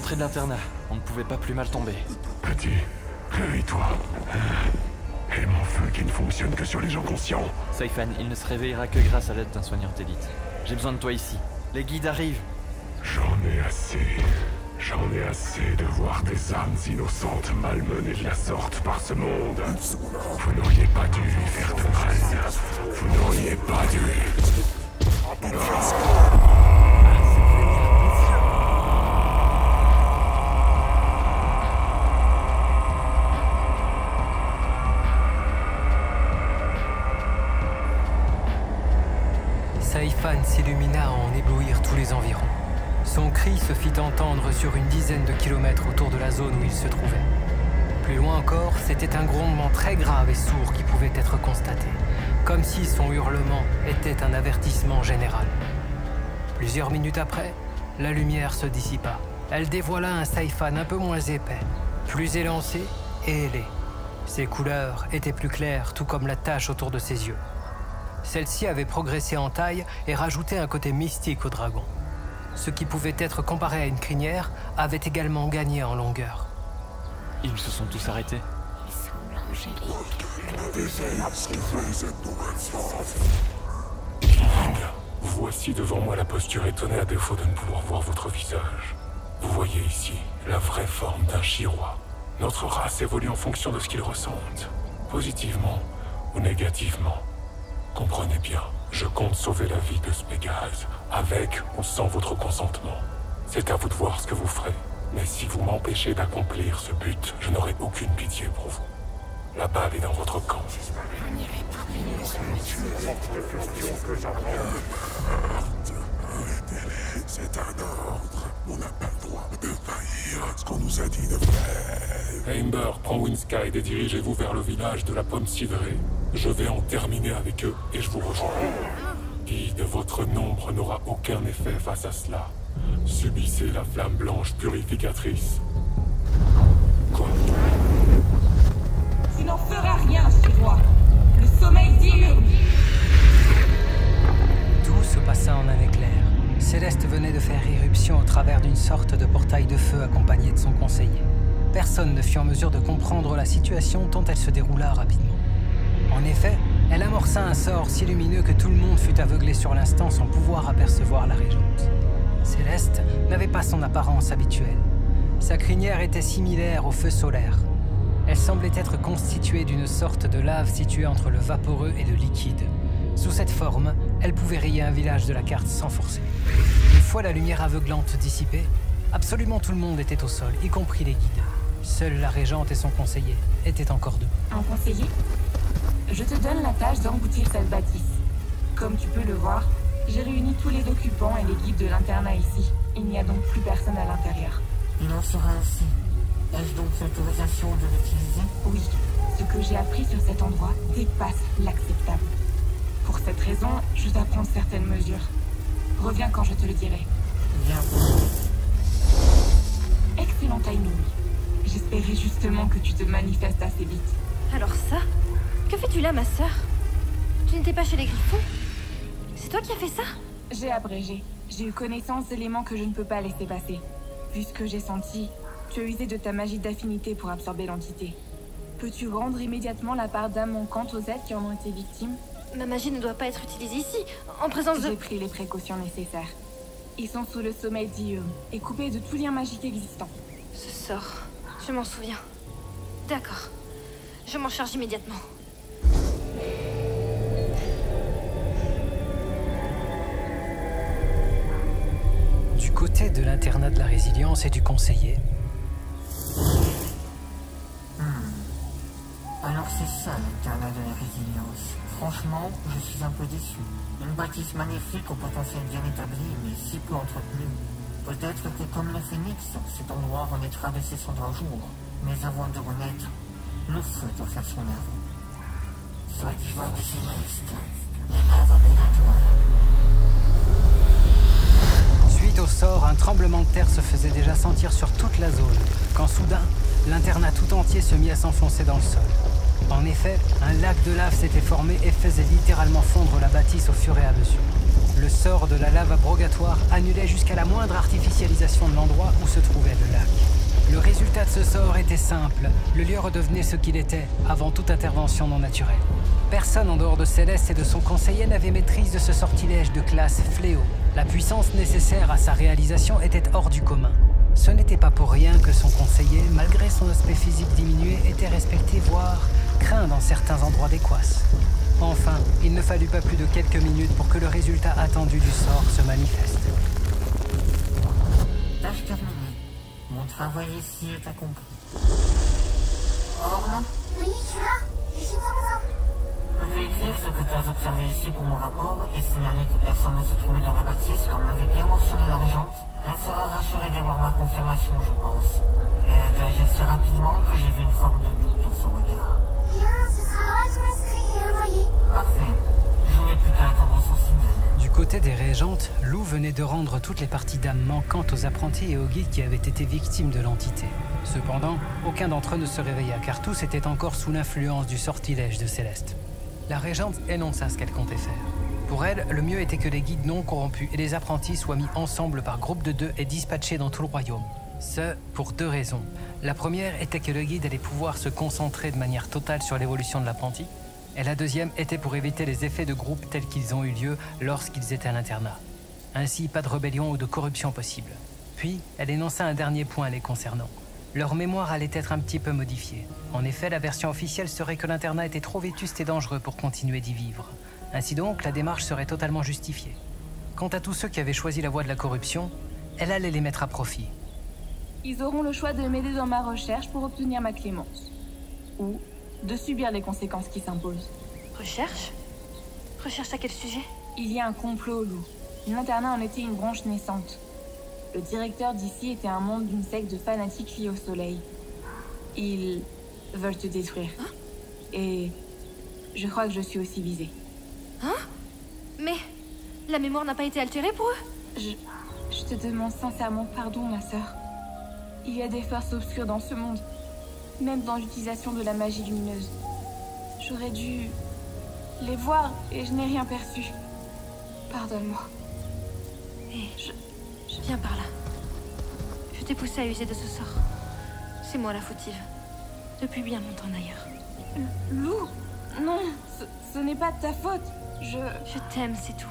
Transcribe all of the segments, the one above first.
l'entrée de l'internat. On ne pouvait pas plus mal tomber. Petit, réveille-toi. Et mon feu qui ne fonctionne que sur les gens conscients. Saifan, il ne se réveillera que grâce à l'aide d'un soigneur d'élite. J'ai besoin de toi ici. Les guides arrivent. J'en ai assez. J'en ai assez de voir des âmes innocentes malmenées de la sorte par ce monde. Vous n'auriez pas dû lui faire de mal. Vous n'auriez pas dû. Saifan s'illumina à en éblouir tous les environs. Son cri se fit entendre sur une dizaine de kilomètres autour de la zone où il se trouvait. Plus loin encore, c'était un grondement très grave et sourd qui pouvait être constaté, comme si son hurlement était un avertissement général. Plusieurs minutes après, la lumière se dissipa. Elle dévoila un Saifan un peu moins épais, plus élancé et ailé. Ses couleurs étaient plus claires, tout comme la tache autour de ses yeux. Celle-ci avait progressé en taille et rajouté un côté mystique au dragon. Ce qui pouvait être comparé à une crinière avait également gagné en longueur. Ils se sont tous arrêtés. Il semble angélique. Voici devant moi la posture étonnée à défaut de ne pouvoir voir votre visage. Vous voyez ici la vraie forme d'un Chirois. Notre race évolue en fonction de ce qu'ils ressentent, positivement ou négativement. Comprenez bien, je compte sauver la vie de ce Pégase, avec ou sans votre consentement. C'est à vous de voir ce que vous ferez. Mais si vous m'empêchez d'accomplir ce but, je n'aurai aucune pitié pour vous. La balle est dans votre camp. C'est un ordre. On n'a pas le droit de faillir ce qu'on nous a dit de faire. Amber, prends Windskyde et dirigez-vous vers le village de la Pomme Civrée. Je vais en terminer avec eux et je vous rejoins. Qui de votre nombre n'aura aucun effet face à cela? Subissez la flamme blanche purificatrice. Quoi? Tu n'en feras rien, Chirois. Le sommeil diurne. Tout se passa en un éclair. Céleste venait de faire irruption au travers d'une sorte de portail de feu accompagné de son conseiller. Personne ne fut en mesure de comprendre la situation tant elle se déroula rapidement. En effet, elle amorça un sort si lumineux que tout le monde fut aveuglé sur l'instant sans pouvoir apercevoir la régente. Céleste n'avait pas son apparence habituelle. Sa crinière était similaire au feu solaire. Elle semblait être constituée d'une sorte de lave située entre le vaporeux et le liquide. Sous cette forme, elle pouvait rayer un village de la carte sans forcer. Une fois la lumière aveuglante dissipée, absolument tout le monde était au sol, y compris les guides. Seule la régente et son conseiller étaient encore debout. Un conseiller? Je te donne la tâche d'emboutir cette bâtisse. Comme tu peux le voir, j'ai réuni tous les occupants et les guides de l'internat ici. Il n'y a donc plus personne à l'intérieur. Il en sera ainsi. Ai-je donc l'autorisation de l'utiliser? Oui, ce que j'ai appris sur cet endroit dépasse l'acceptable. Pour cette raison, je dois prendre certaines mesures. Reviens quand je te le dirai. Bien. Excellent timing. J'espérais justement que tu te manifestes assez vite. Alors ça? Que fais-tu là, ma sœur? Tu n'étais pas chez les Griffons? C'est toi qui as fait ça? J'ai abrégé. J'ai eu connaissance d'éléments que je ne peux pas laisser passer. Vu ce que j'ai senti, tu as usé de ta magie d'affinité pour absorber l'entité. Peux-tu rendre immédiatement la part d'âme manquante aux êtres qui en ont été victimes? Ma magie ne doit pas être utilisée ici, en présence de... J'ai pris les précautions nécessaires. Ils sont sous le sommeil diurne et coupés de tout lien magique existant. Ce sort, je m'en souviens. D'accord. Je m'en charge immédiatement. Du côté de l'internat de la résilience et du conseiller. Alors c'est ça l'internat de la résilience. Franchement, je suis un peu déçu. Une bâtisse magnifique au potentiel bien établi, mais si peu entretenue. Peut-être que comme le phénix, cet endroit renaîtra de ses cendres un jour. Mais avant de renaître, le feu doit faire son œuvre. Soit du vent de Céleste, les œuvres Suite au sort, un tremblement de terre se faisait déjà sentir sur toute la zone, quand soudain, l'internat tout entier se mit à s'enfoncer dans le sol. En effet, un lac de lave s'était formé et faisait littéralement fondre la bâtisse au fur et à mesure. Le sort de la lave abrogatoire annulait jusqu'à la moindre artificialisation de l'endroit où se trouvait le lac. Le résultat de ce sort était simple. Le lieu redevenait ce qu'il était avant toute intervention non naturelle. Personne en dehors de Céleste et de son conseiller n'avait maîtrise de ce sortilège de classe fléau. La puissance nécessaire à sa réalisation était hors du commun. Ce n'était pas pour rien que son conseiller, malgré son aspect physique diminué, était respecté, voire craint dans certains endroits d'Equas. Enfin, il ne fallut pas plus de quelques minutes pour que le résultat attendu du sort se manifeste. Tâche terminée. Mon travail ici est accompli. Orne, Oui, je suis là. Je suis besoin. peux-tu écrire ce que tu as observé ici pour mon rapport et signaler que personne ne se trouvait dans la bâtisse comme l'avait bien mentionné la régente? Elle sera rassurée d'avoir ma confirmation, je pense. Et elle réagit si rapidement que j'ai vu une forme de doute dans son regard. Bien, ce sera transcrit et envoyé. Parfait. Je n'ai plus qu'à attendre son signal. Du côté des régentes, Lou venait de rendre toutes les parties d'âme manquantes aux apprentis et aux guides qui avaient été victimes de l'entité. Cependant, aucun d'entre eux ne se réveilla car tous étaient encore sous l'influence du sortilège de Céleste. La régente énonça ce qu'elle comptait faire. Pour elle, le mieux était que les guides non corrompus et les apprentis soient mis ensemble par groupe de 2 et dispatchés dans tout le royaume. Ce, pour 2 raisons. La première était que le guide allait pouvoir se concentrer de manière totale sur l'évolution de l'apprenti, et la deuxième était pour éviter les effets de groupe tels qu'ils ont eu lieu lorsqu'ils étaient à l'internat. Ainsi, pas de rébellion ou de corruption possible. Puis, elle énonça un dernier point les concernant. Leur mémoire allait être un petit peu modifiée. En effet, la version officielle serait que l'internat était trop vétuste et dangereux pour continuer d'y vivre. Ainsi donc, la démarche serait totalement justifiée. Quant à tous ceux qui avaient choisi la voie de la corruption, elle allait les mettre à profit. Ils auront le choix de m'aider dans ma recherche pour obtenir ma clémence. Ou de subir les conséquences qui s'imposent. Recherche? Recherche à quel sujet? Il y a un complot, Lou. L'internat en était une branche naissante. Le directeur d'ici était un membre d'une secte de fanatiques liés au soleil. Ils veulent te détruire. Hein? Et je crois que je suis aussi visée. Hein? Mais la mémoire n'a pas été altérée pour eux? Je te demande sincèrement pardon, ma sœur. Il y a des forces obscures dans ce monde, même dans l'utilisation de la magie lumineuse. J'aurais dû les voir et je n'ai rien perçu. Pardonne-moi. Hé, viens par là. Je t'ai poussé à user de ce sort. C'est moi la fautive. Depuis bien longtemps d'ailleurs. Lou, non, ce n'est pas de ta faute. Je t'aime, c'est tout.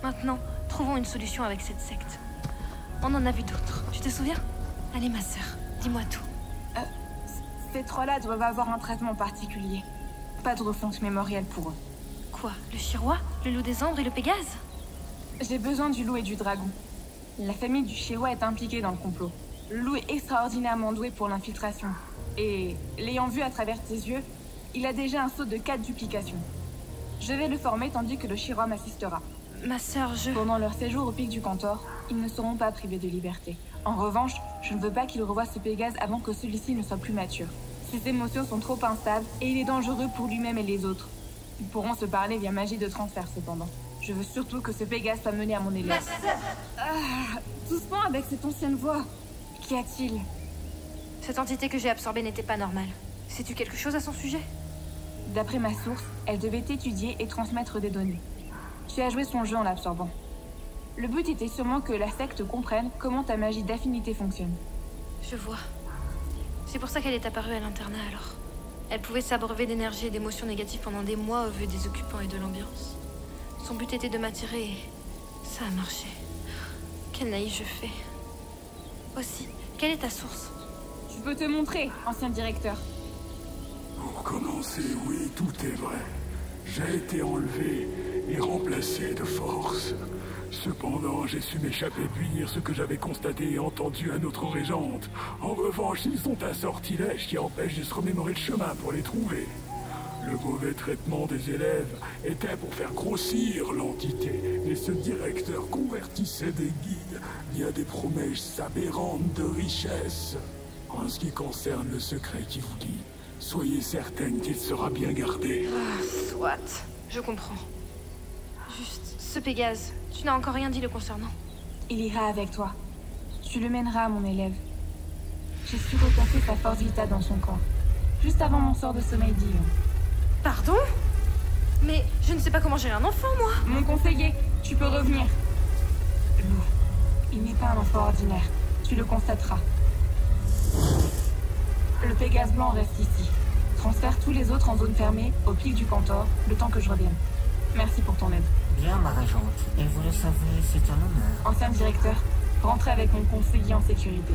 Maintenant, trouvons une solution avec cette secte. On en a vu d'autres, tu te souviens? Allez ma sœur, dis-moi tout. Ces trois-là doivent avoir un traitement particulier. Pas de refonte mémorielle pour eux. Quoi? Le Chirois, le loup des Ambres et le Pégase? J'ai besoin du loup et du dragon. La famille du Chirois est impliquée dans le complot. Le loup est extraordinairement doué pour l'infiltration. Et, l'ayant vu à travers tes yeux, il a déjà un saut de 4 duplications. Je vais le former tandis que le Chirois m'assistera. Ma sœur, Pendant leur séjour au pic du Cantor, ils ne seront pas privés de liberté. En revanche, je ne veux pas qu'ils revoient ce Pégase avant que celui-ci ne soit plus mature. Ses émotions sont trop instables et il est dangereux pour lui-même et les autres. Ils pourront se parler via magie de transfert cependant. Je veux surtout que ce Pégase soit mené à mon élève. Doucement avec cette ancienne voix. Qu'y a-t-il? Cette entité que j'ai absorbée n'était pas normale. Sais-tu quelque chose à son sujet? D'après ma source, elle devait étudier et transmettre des données. Tu as joué son jeu en l'absorbant. Le but était sûrement que la secte comprenne comment ta magie d'affinité fonctionne. Je vois. C'est pour ça qu'elle est apparue à l'internat alors. Elle pouvait s'abreuver d'énergie et d'émotions négatives pendant des mois au vu des occupants et de l'ambiance. Son but était de m'attirer et ça a marché. Quel naïf je fais. Aussi, quelle est ta source? Je peux te montrer, ancien directeur. Pour commencer, oui, tout est vrai. J'ai été enlevé et remplacé de force. Cependant, j'ai su m'échapper puis dire ce que j'avais constaté et entendu à notre régente. En revanche, ils ont un sortilège qui empêche de se remémorer le chemin pour les trouver. Le mauvais traitement des élèves était pour faire grossir l'entité, et ce directeur convertissait des guides via des promesses aberrantes de richesse. En ce qui concerne le secret qui vous dit, soyez certaine qu'il sera bien gardé. Soit, je comprends. Juste, ce Pégase, tu n'as encore rien dit le concernant. Il ira avec toi. Tu le mèneras à mon élève. J'ai su replacer sa force vitale dans son corps, juste avant mon sort de sommeil d'Ion. Pardon? Mais je ne sais pas comment gérer un enfant, moi. Mon conseiller, tu peux revenir. Lou, il n'est pas un enfant ordinaire. Tu le constateras. Le Pégase blanc reste ici. Transfère tous les autres en zone fermée, au pic du Cantor, le temps que je revienne. Merci pour ton aide. Bien, ma régente. Et vous le savez, c'est un honneur. Ancien directeur, rentrez avec mon conseiller en sécurité.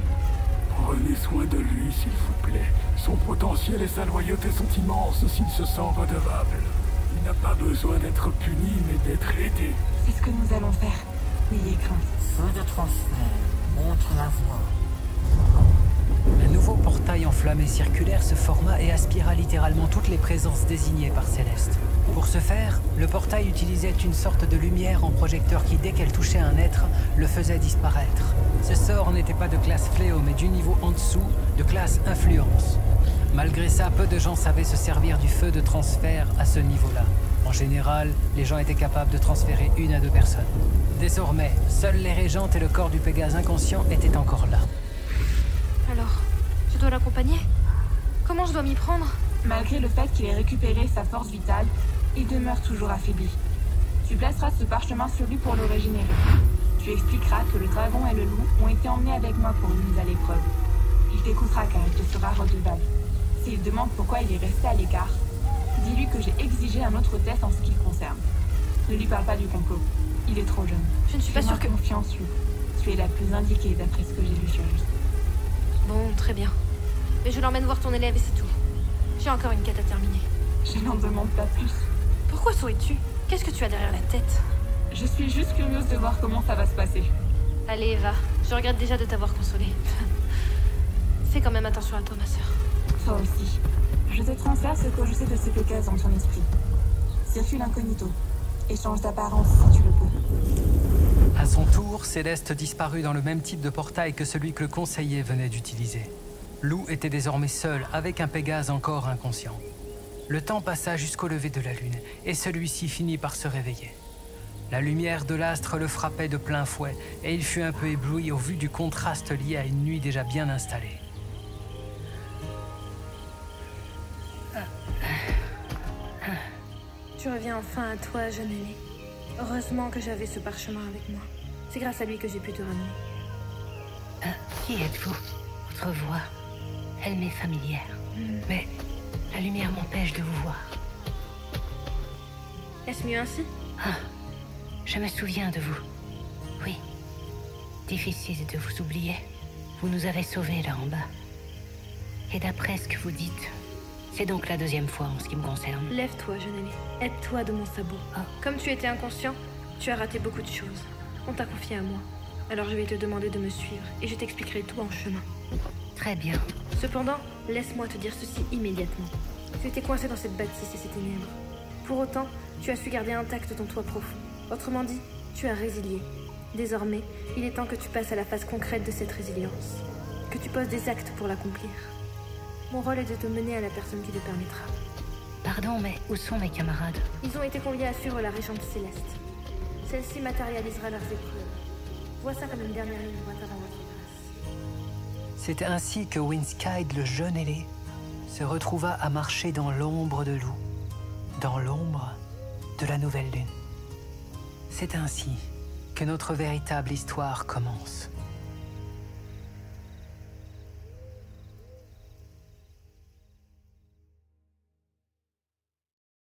Prenez soin de lui, s'il vous plaît. Son potentiel et sa loyauté sont immenses s'il se sent redevable. Il n'a pas besoin d'être puni, mais d'être aidé. C'est ce que nous allons faire. N'ayez crainte. Feu de transfert. Montre la voie. Un nouveau portail enflammé circulaire se forma et aspira littéralement toutes les présences désignées par Céleste. Pour ce faire, le portail utilisait une sorte de lumière en projecteur qui, dès qu'elle touchait un être, le faisait disparaître. Ce sort n'était pas de classe fléau, mais du niveau en dessous, de classe influence. Malgré ça, peu de gens savaient se servir du feu de transfert à ce niveau-là. En général, les gens étaient capables de transférer 1 à 2 personnes. Désormais, seules les régentes et le corps du Pégase inconscient étaient encore là. Alors, je dois l'accompagner? Comment je dois m'y prendre? Malgré le fait qu'il ait récupéré sa force vitale, il demeure toujours affaibli. Tu placeras ce parchemin sur lui pour le régénérer. Tu expliqueras que le dragon et le loup ont été emmenés avec moi pour une mise à l'épreuve. Il t'écoutera car il te sera redevable. S'il demande pourquoi il est resté à l'écart, dis-lui que j'ai exigé un autre test en ce qui le concerne. Ne lui parle pas du complot. Il est trop jeune. Je ne suis pas sûre que... confiance, Lou. Tu es la plus indiquée d'après ce que j'ai lu sur lui. Bon, très bien. Mais je l'emmène voir ton élève et c'est tout. J'ai encore une quête à terminer. Je n'en demande pas plus. Pourquoi souhaites-tu? Qu'est-ce que tu as derrière la tête? Je suis juste curieuse de voir comment ça va se passer. Allez, Eva. Je regrette déjà de t'avoir consolée. Fais quand même attention à toi, ma sœur. Toi aussi. Je te transfère ce que je sais de ces Pégases dans ton esprit. Circule incognito. Échange d'apparence si tu le peux. À son tour, Céleste disparut dans le même type de portail que celui que le conseiller venait d'utiliser. Lou était désormais seul, avec un Pégase encore inconscient. Le temps passa jusqu'au lever de la lune, et celui-ci finit par se réveiller. La lumière de l'astre le frappait de plein fouet, et il fut un peu ébloui au vu du contraste lié à une nuit déjà bien installée. Tu reviens enfin à toi, jeune aîné. Heureusement que j'avais ce parchemin avec moi. C'est grâce à lui que j'ai pu te ramener. Qui êtes-vous? Votre voix, elle m'est familière. Mais la lumière m'empêche de vous voir. Est-ce mieux ainsi? Je me souviens de vous. Oui. Difficile de vous oublier. Vous nous avez sauvés là en bas. Et d'après ce que vous dites, c'est donc la 2e fois en ce qui me concerne. Lève-toi, jeune aîné. Aide-toi de mon sabot. Comme tu étais inconscient, tu as raté beaucoup de choses. On t'a confié à moi. Alors je vais te demander de me suivre et je t'expliquerai tout en chemin. Très bien. Cependant, laisse-moi te dire ceci immédiatement. Tu étais coincé dans cette bâtisse et ces ténèbres. Pour autant, tu as su garder intact ton toit profond. Autrement dit, tu as résilié. Désormais, il est temps que tu passes à la phase concrète de cette résilience. Que tu poses des actes pour l'accomplir. Mon rôle est de te mener à la personne qui le permettra. Pardon, mais où sont mes camarades? Ils ont été conviés à suivre la Régente Céleste. Celle-ci matérialisera leurs épreuves. Vois ça comme une dernière ligne droite avant votre grâce. C'est ainsi que Winskyd, le jeune ailé, se retrouva à marcher dans l'ombre de Lou, dans l'ombre de la nouvelle lune. C'est ainsi que notre véritable histoire commence.